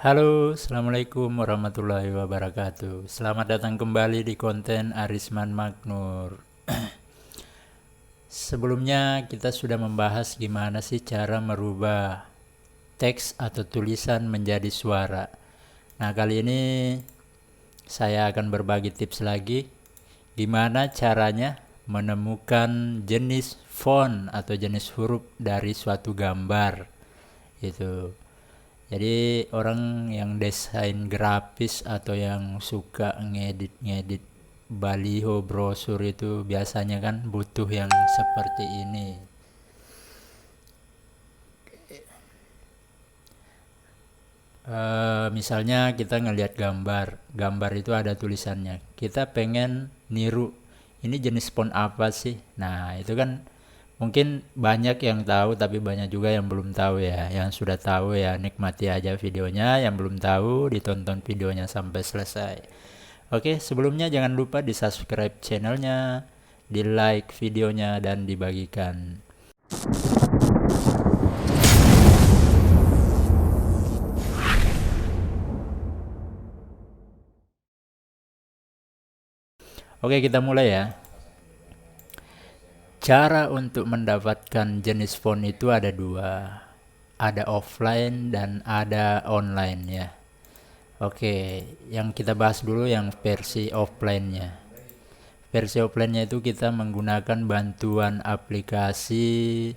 Halo, Assalamualaikum warahmatullahi wabarakatuh. Selamat datang kembali di konten Arisman Maknur. Sebelumnya kita sudah membahas gimana sih cara merubah teks atau tulisan menjadi suara. Nah, kali ini saya akan berbagi tips lagi gimana caranya menemukan jenis font atau jenis huruf dari suatu gambar. Itu. Jadi orang yang desain grafis atau yang suka ngedit-ngedit baliho brosur itu biasanya kan butuh yang seperti ini. Misalnya kita ngelihat gambar itu ada tulisannya. Kita pengen niru ini jenis font apa sih? Nah, itu kan mungkin banyak yang tahu tapi banyak juga yang belum tahu ya. Yang sudah tahu ya nikmati aja videonya, yang belum tahu ditonton videonya sampai selesai. Oke, sebelumnya jangan lupa di-subscribe channelnya, di-like videonya dan dibagikan. Oke, kita mulai ya. Cara untuk mendapatkan jenis font itu ada dua. Ada offline dan ada online ya. Oke, yang kita bahas dulu yang versi offline-nya. Versi offline-nya itu kita menggunakan bantuan aplikasi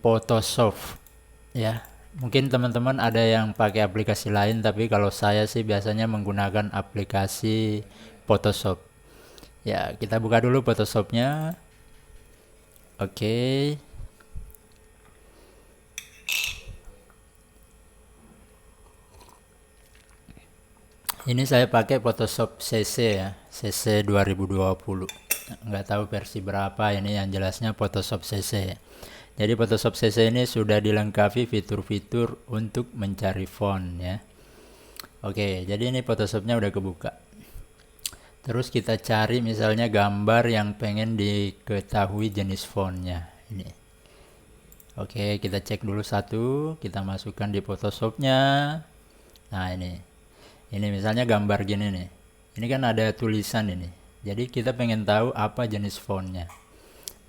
Photoshop ya. Mungkin teman-teman ada yang pakai aplikasi lain, tapi kalau saya sih biasanya menggunakan aplikasi Photoshop. Ya, kita buka dulu Photoshopnya. Oke. Ini saya pakai Photoshop CC ya, CC 2020. Nggak tahu versi berapa ini, yang jelasnya Photoshop CC. Jadi Photoshop CC ini sudah dilengkapi fitur-fitur untuk mencari font ya. Oke, jadi ini Photoshopnya udah kebuka. Terus kita cari misalnya gambar yang pengen diketahui jenis fontnya. Ini. Oke, kita cek dulu satu, kita masukkan di Photoshopnya. Nah ini. Ini misalnya gambar gini nih. Ini kan ada tulisan ini. Jadi kita pengen tahu apa jenis fontnya.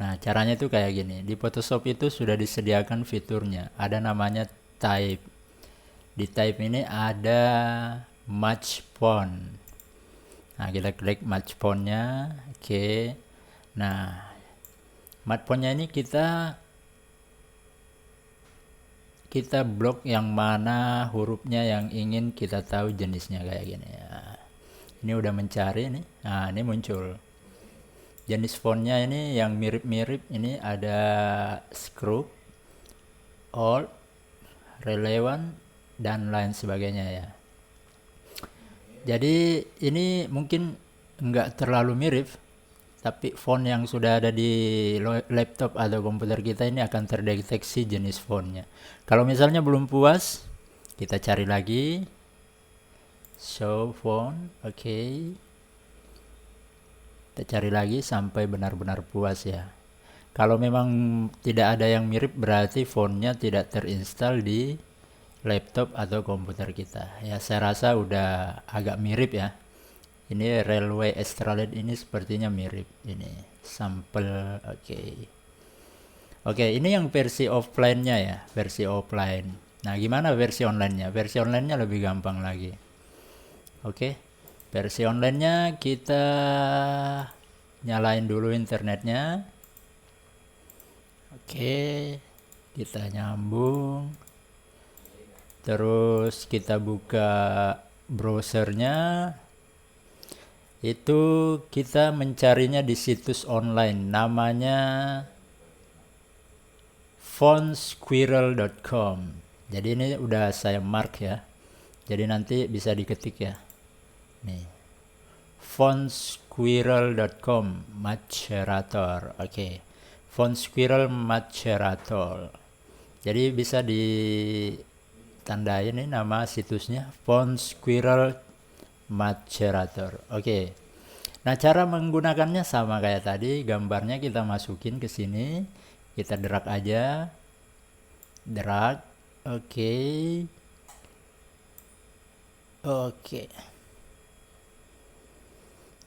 Nah, caranya itu kayak gini. Di Photoshop itu sudah disediakan fiturnya. Ada namanya type. Di type ini ada match font. Nah, kita klik match fontnya. Oke. Nah, match fontnya ini kita blok yang mana hurufnya yang ingin kita tahu jenisnya kayak gini ya. Ini udah mencari nih. Nah, ini muncul. Jenis fontnya ini yang mirip-mirip ini ada script, all, relevant, dan lain sebagainya ya. Jadi ini mungkin nggak terlalu mirip, tapi font yang sudah ada di laptop atau komputer kita ini akan terdeteksi jenis fontnya. Kalau misalnya belum puas, kita cari lagi, show font, oke. Kita cari lagi sampai benar-benar puas ya. Kalau memang tidak ada yang mirip berarti fontnya tidak terinstall di laptop atau komputer kita. Ya saya rasa udah agak mirip ya. Ini Railway Astrolabe ini sepertinya mirip ini. Sampel oke. Oke, ini yang versi offline-nya ya, versi offline. Nah, gimana versi online-nya? Versi online-nya lebih gampang lagi. Oke. Versi online-nya kita nyalain dulu internetnya. Oke, kita nyambung. Terus kita buka browsernya. Itu kita mencarinya di situs online. Namanya fontsquirrel.com. Jadi ini udah saya mark ya. Jadi nanti bisa diketik ya. Nih. fontsquirrel.com Macerator. Oke. Fontsquirrel Macerator. Jadi bisa ditandai ini nama situsnya Fontsquirrel Macerator. Oke. Nah, cara menggunakannya sama kayak tadi, gambarnya kita masukin ke sini, kita drag aja. Drag. Oke. Oke.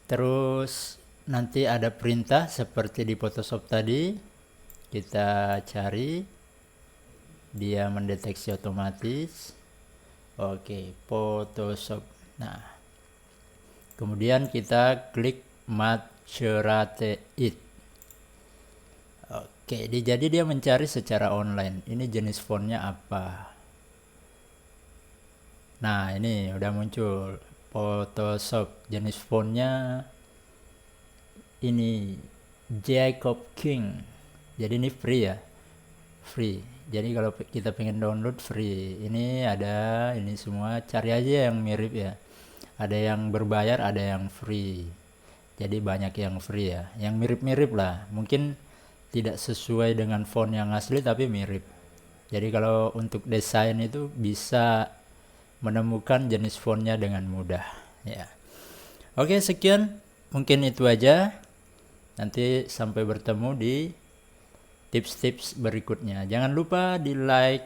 Terus nanti ada perintah seperti di Photoshop tadi. Kita cari, dia mendeteksi otomatis. Oke, Photoshop. Nah, kemudian kita klik Macerate It. Oke, jadi dia mencari secara online. Ini jenis fontnya apa? Nah, ini udah muncul Photoshop. Jenis fontnya ini Jacob King. Jadi ini free ya, free. Jadi kalau kita pengen download free, ini ada ini semua, cari aja yang mirip ya. Ada yang berbayar, ada yang free. Jadi banyak yang free ya, yang mirip-mirip lah. Mungkin tidak sesuai dengan font yang asli tapi mirip. Jadi kalau untuk desain itu bisa menemukan jenis fontnya dengan mudah ya. Oke, sekian, mungkin itu aja. Nanti sampai bertemu di tips-tips berikutnya. Jangan lupa di like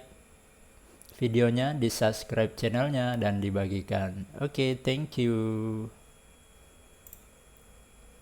videonya, di subscribe channelnya, dan dibagikan. Oke, thank you.